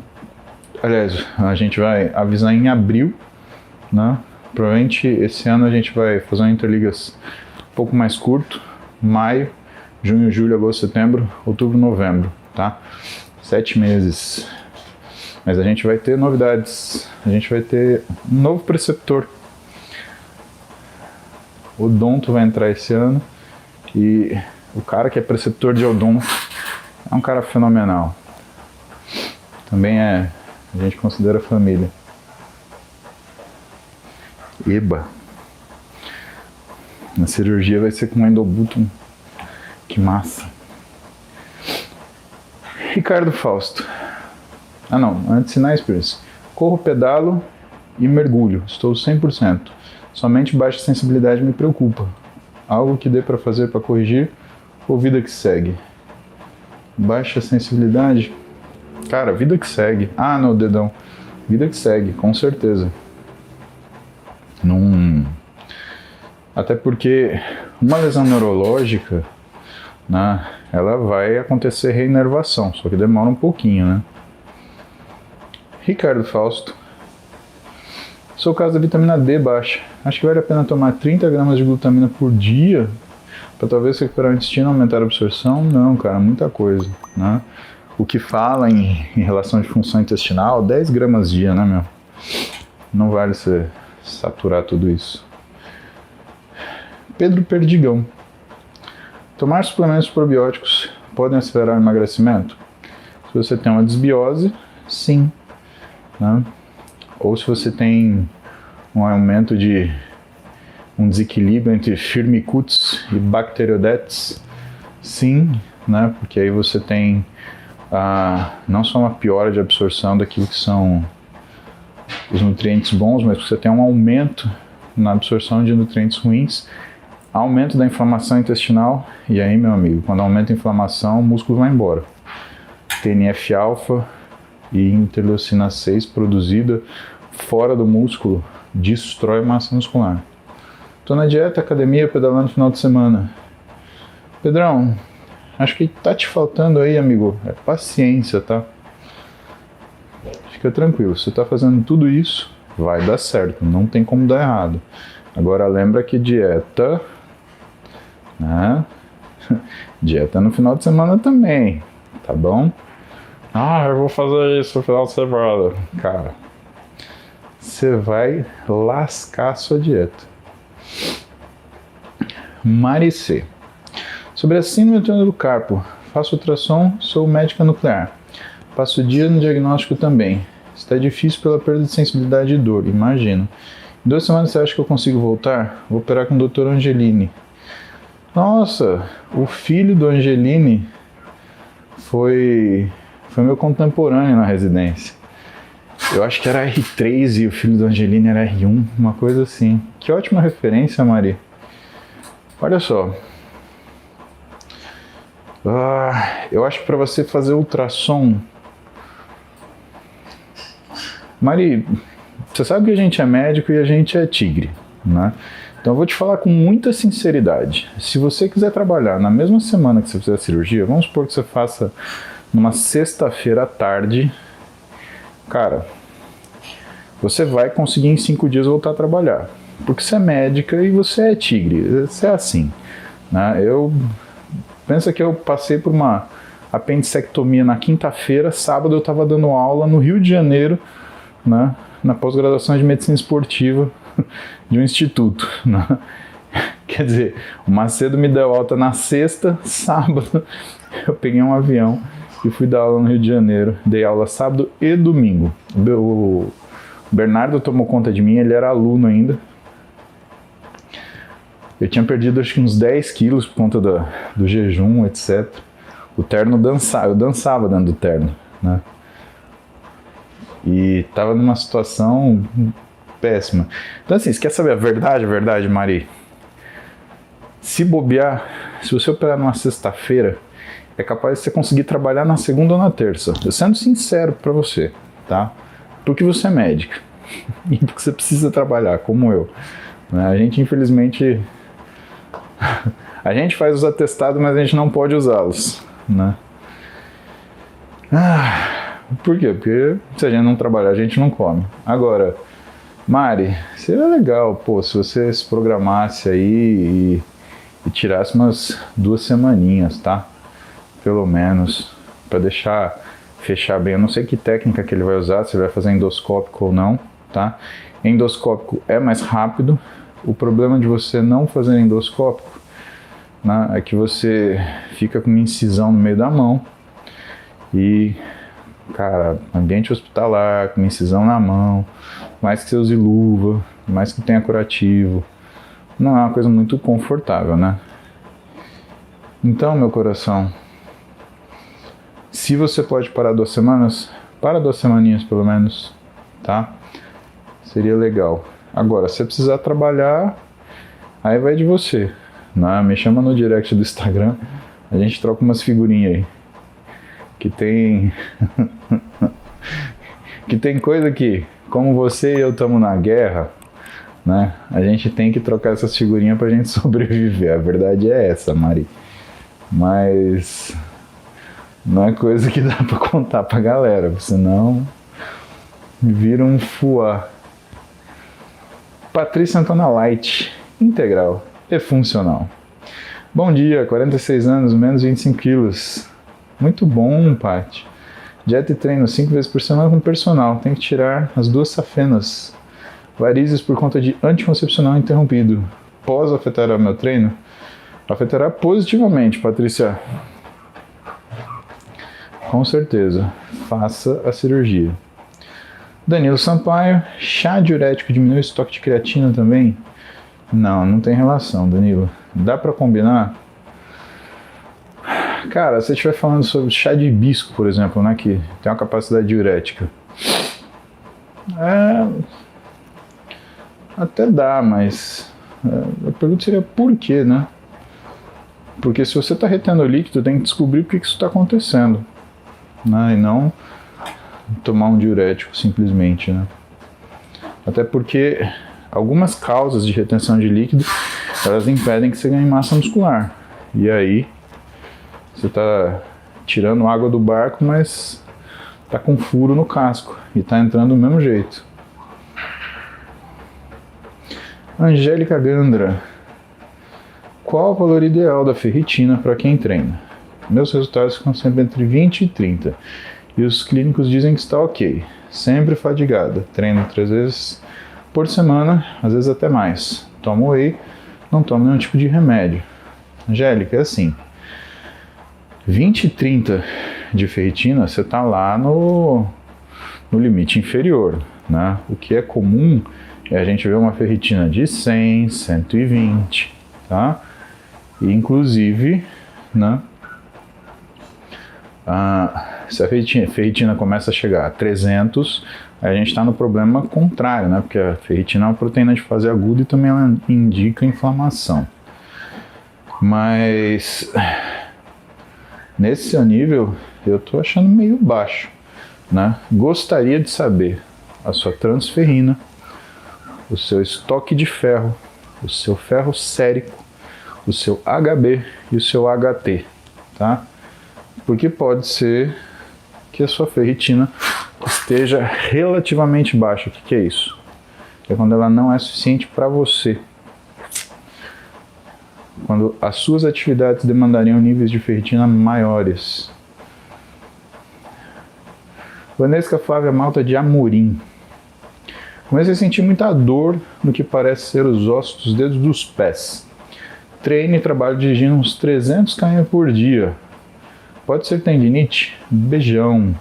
Aliás, a gente vai avisar em abril, né? Provavelmente esse ano a gente vai fazer um Interligas um pouco mais curto, maio, junho, julho, agosto, setembro, outubro, novembro, tá? 7 meses. Mas a gente vai ter novidades, a gente vai ter um novo preceptor. O odonto vai entrar esse ano e o cara que é preceptor de odonto é um cara fenomenal. Também a gente considera família. Eba. A cirurgia vai ser com endobutum. Que massa. Ricardo Fausto. Ah não, antes sinais, Prince. Corro, pedalo e mergulho. Estou 100%. Somente baixa sensibilidade me preocupa. Algo que dê para fazer para corrigir ou vida que segue? Baixa sensibilidade? Cara, vida que segue. Ah, não, dedão. Vida que segue, com certeza. Não... Até porque uma lesão neurológica, né, ela vai acontecer reinervação, só que demora um pouquinho, né? Ricardo Fausto. Sou o caso da vitamina D baixa. Acho que vale a pena tomar 30 gramas de glutamina por dia para talvez recuperar o intestino e aumentar a absorção? Não, cara, muita coisa, né? O que fala em relação de função intestinal, 10 gramas dia, né, meu? Não vale você saturar tudo isso. Pedro Perdigão. Tomar suplementos probióticos podem acelerar o emagrecimento? Se você tem uma desbiose, sim, né? Ou se você tem um aumento de um desequilíbrio entre Firmicutes e Bacteroidetes, sim, né? Porque aí você tem não só uma piora de absorção daquilo que são os nutrientes bons, mas você tem um aumento na absorção de nutrientes ruins, aumento da inflamação intestinal, e aí, meu amigo, quando aumenta a inflamação, o músculo vai embora. TNF-alfa e interleucina 6 produzida fora do músculo destrói massa muscular. Tô na dieta, academia, pedalando no final de semana. Pedrão, acho que tá te faltando aí, amigo, é paciência, tá? Fica tranquilo, você tá fazendo tudo isso, vai dar certo, não tem como dar errado. Agora lembra que dieta, né? Dieta no final de semana também, tá bom? Ah, eu vou fazer isso no final de semana. Cara, você vai lascar a sua dieta. Mari C. Sobre a síndrome do túnel do carpo, faço ultrassom, sou médica nuclear. Passo o dia no diagnóstico também. Está difícil pela perda de sensibilidade e dor, imagino. Em 2 semanas você acha que eu consigo voltar? Vou operar com o Dr. Angelini. Nossa, o filho do Angelini foi meu contemporâneo na residência. Eu acho que era R3 e o filho do Angelini era R1, uma coisa assim. Que ótima referência, Mari. Olha só. Eu acho que para você fazer ultrassom... Mari, você sabe que a gente é médico e a gente é tigre, né? Então eu vou te falar com muita sinceridade. Se você quiser trabalhar na mesma semana que você fizer a cirurgia, vamos supor que você faça numa sexta-feira à tarde, cara, você vai conseguir em 5 dias voltar a trabalhar. Porque você é médica e você é tigre, você é assim, né? Pensa que eu passei por uma apendicectomia na quinta-feira, sábado eu estava dando aula no Rio de Janeiro, né, na pós-graduação de medicina esportiva de um instituto, né? Quer dizer, o Macedo me deu alta na sexta, sábado eu peguei um avião e fui dar aula no Rio de Janeiro. Dei aula sábado e domingo. O Bernardo tomou conta de mim, ele era aluno ainda. Eu tinha perdido acho que uns 10 quilos por conta do jejum, etc. O terno dançava, eu dançava dentro do terno, né? E tava numa situação péssima. Então assim, você quer saber a verdade, Mari? Se bobear, se você operar numa sexta-feira, é capaz de você conseguir trabalhar na segunda ou na terça. Eu sendo sincero pra você, tá? Porque você é médica e porque você precisa trabalhar, como eu, né? A gente, infelizmente, a gente faz os atestados, mas a gente não pode usá-los, né? Por quê? Porque se a gente não trabalhar, a gente não come. Agora, Mari, seria legal, pô, se você se programasse aí e tirasse umas 2 semaninhas, tá? Pelo menos, para deixar fechar bem. Eu não sei que técnica que ele vai usar, se ele vai fazer endoscópico ou não, tá? Endoscópico é mais rápido. O problema de você não fazer endoscópico, né, é que você fica com uma incisão no meio da mão e, cara, ambiente hospitalar, com uma incisão na mão, mais que você use luva, mais que tenha curativo, não é uma coisa muito confortável, né? Então, meu coração, se você pode parar 2 semanas, para 2 semaninhas pelo menos, tá? Seria legal. Agora, se você precisar trabalhar, aí vai de você, né? Me chama no direct do Instagram, a gente troca umas figurinhas aí. Que tem... que tem coisa que, como você e eu estamos na guerra, né? A gente tem que trocar essas figurinhas pra gente sobreviver. A verdade é essa, Mari. Mas não é coisa que dá pra contar pra galera, senão vira um fuá. Patrícia Antona Light, integral e funcional. Bom dia, 46 anos, menos 25 quilos. Muito bom, Paty. Dieta e treino 5 vezes por semana com personal. Tem que tirar as 2 safenas. Varizes por conta de anticoncepcional interrompido. Pós afetará meu treino? Afetará positivamente, Patrícia. Com certeza. Faça a cirurgia. Danilo Sampaio, chá diurético diminui o estoque de creatina também? Não, não tem relação, Danilo. Dá pra combinar? Cara, se você estiver falando sobre chá de hibisco, por exemplo, né, que tem uma capacidade diurética. Até dá, mas a pergunta seria por quê, né? Porque se você está retendo líquido, tem que descobrir por que isso está acontecendo, né? E não tomar um diurético simplesmente, né? Até porque algumas causas de retenção de líquido, elas impedem que você ganhe massa muscular. E aí, você está tirando água do barco, mas está com furo no casco e está entrando do mesmo jeito. Angélica Gandra. Qual o valor ideal da ferritina para quem treina? Meus resultados ficam sempre entre 20 e 30. E os clínicos dizem que está ok. Sempre fadigada. Treino 3 vezes por semana, às vezes até mais. Tomo whey, não tomo nenhum tipo de remédio. Angélica, é assim. 20 e 30 de ferritina, você está lá no limite inferior, né? O que é comum é a gente ver uma ferritina de 100, 120, tá? E, inclusive, né? Se a ferritina começa a chegar a 300, a gente está no problema contrário, né? Porque a ferritina é uma proteína de fase aguda e também ela indica inflamação. Mas nesse seu nível, eu estou achando meio baixo, né? Gostaria de saber a sua transferrina, o seu estoque de ferro, o seu ferro sérico, o seu HB e o seu HT, tá? Porque pode ser que a sua ferritina esteja relativamente baixa. O que é isso? É quando ela não é suficiente para você. Quando as suas atividades demandariam níveis de ferritina maiores. Vanesca Flávia Malta de Amorim. Comecei a sentir muita dor no que parece ser os ossos dos dedos dos pés. Treino e trabalho dirigindo uns 300 km por dia. Pode ser tendinite? Beijão.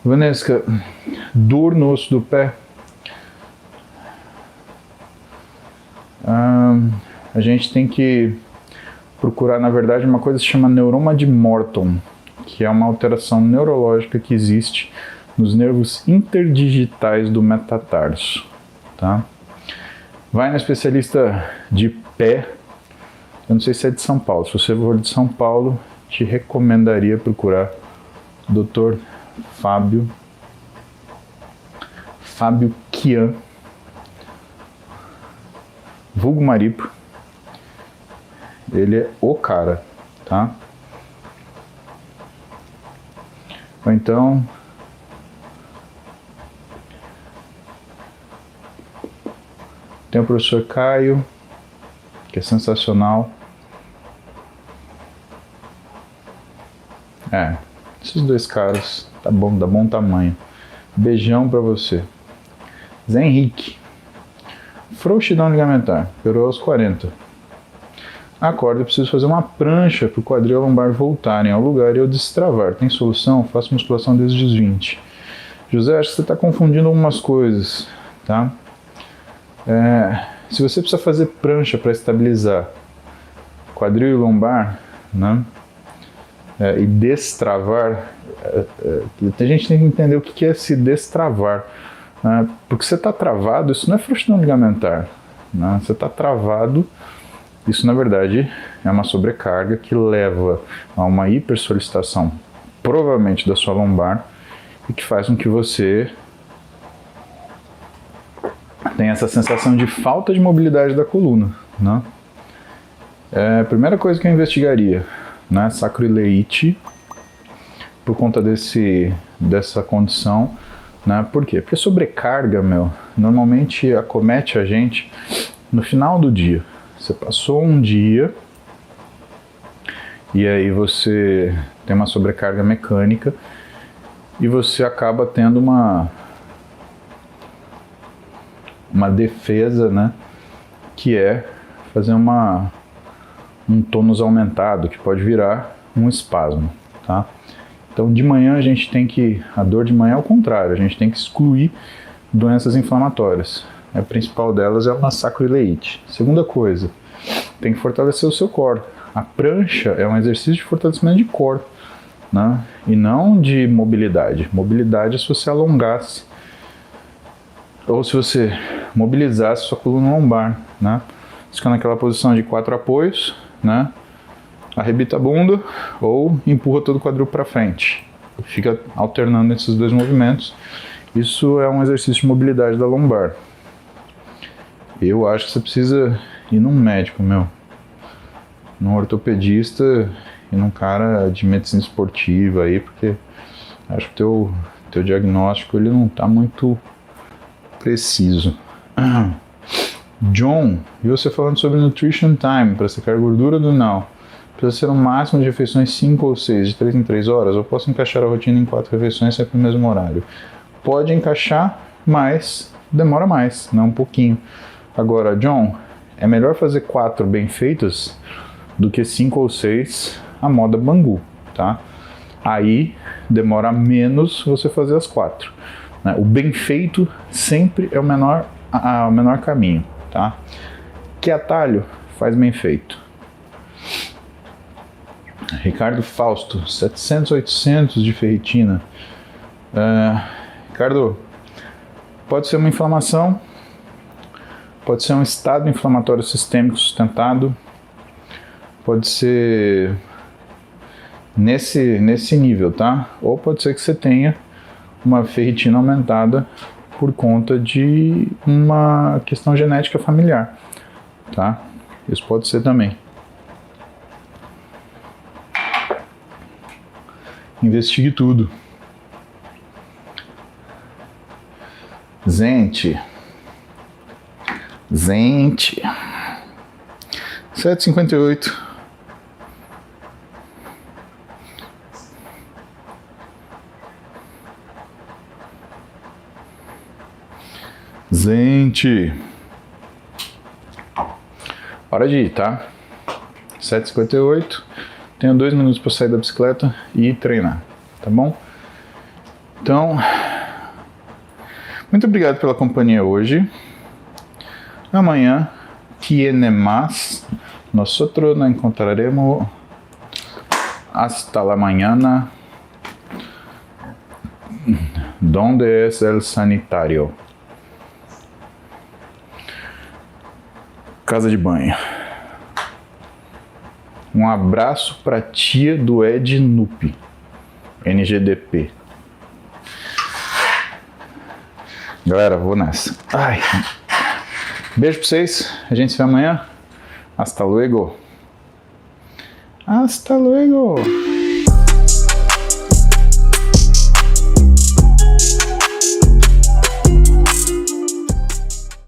Vanesca, dor no osso do pé? A gente tem que procurar, na verdade, uma coisa que se chama neuroma de Morton, que é uma alteração neurológica que existe nos nervos interdigitais do metatarso, tá? Vai no especialista de pé. Eu não sei se é de São Paulo. Se você for de São Paulo, te recomendaria procurar o Dr. Fábio Kian, vulgo Maripo. Ele é o cara, tá? Ou então tem o professor Caio, que é sensacional. Esses 2 caras, tá bom, dá bom tamanho. Beijão pra você. Zé Henrique. Frouxidão ligamentar, perou aos 40. Acordo, eu preciso fazer uma prancha pro quadril e a lombar voltarem ao lugar e eu destravar. Tem solução? Faço musculação desde os 20. José, acho que você está confundindo algumas coisas, tá? Se você precisa fazer prancha para estabilizar quadril e lombar, né? E destravar, a gente tem que entender o que é se destravar, porque você está travado, isso não é frouxidão ligamentar, né? Você está travado Isso, na verdade, é uma sobrecarga que leva a uma hipersolicitação, provavelmente da sua lombar, e que faz com que você tenha essa sensação de falta de mobilidade da coluna, né? A primeira coisa que eu investigaria, né, sacroileite, por conta dessa condição, né? Por quê? Porque sobrecarga, normalmente acomete a gente no final do dia. Você passou um dia e aí você tem uma sobrecarga mecânica e você acaba tendo uma defesa, né? Que é fazer um tônus aumentado, que pode virar um espasmo, tá? Então, de manhã a dor de manhã é o contrário, a gente tem que excluir doenças inflamatórias. A principal delas é uma sacroileite. Segunda coisa, tem que fortalecer o seu core. A prancha é um exercício de fortalecimento de core, né? E não de mobilidade. Mobilidade é se você alongasse, ou se você mobilizasse sua coluna lombar, né? Você fica naquela posição de 4 apoios, né? Arrebita a bunda ou empurra todo o quadril para frente. Fica alternando esses dois movimentos. Isso é um exercício de mobilidade da lombar. Eu acho que você precisa ir num médico, num ortopedista e num cara de medicina esportiva aí, porque acho que o teu diagnóstico ele não está muito preciso. John, e você falando sobre Nutrition Time, para secar gordura abdominal, precisa ser um máximo de refeições 5 ou 6, de 3 em 3 horas, ou posso encaixar a rotina em 4 refeições sempre no mesmo horário? Pode encaixar, mas demora mais, né, um pouquinho. Agora, John, é melhor fazer 4 bem feitas do que 5 ou 6 a moda Bangu, tá? Aí demora menos você fazer as 4. Né? O bem feito sempre é o menor caminho, tá? Que atalho faz bem feito. Ricardo Fausto, 700, 800 de ferritina. Ricardo, pode ser uma inflamação, pode ser um estado inflamatório sistêmico sustentado, pode ser nesse nível, tá? Ou pode ser que você tenha uma ferritina aumentada por conta de uma questão genética familiar, tá? Isso pode ser também. Investigue tudo. Gente. 7h58. Gente. Hora de ir, tá? 7h58. Tenho 2 minutos para sair da bicicleta e treinar, tá bom? Então, muito obrigado pela companhia hoje. Amanhã, tiene más. Nosotros nos encontraremos. Hasta la mañana. ¿Dónde es el sanitario? Casa de banho. Um abraço pra tia do Ed Nup, NGDP. Galera, vou nessa. Ai. Beijo pra vocês. A gente se vê amanhã. Hasta luego. Hasta luego.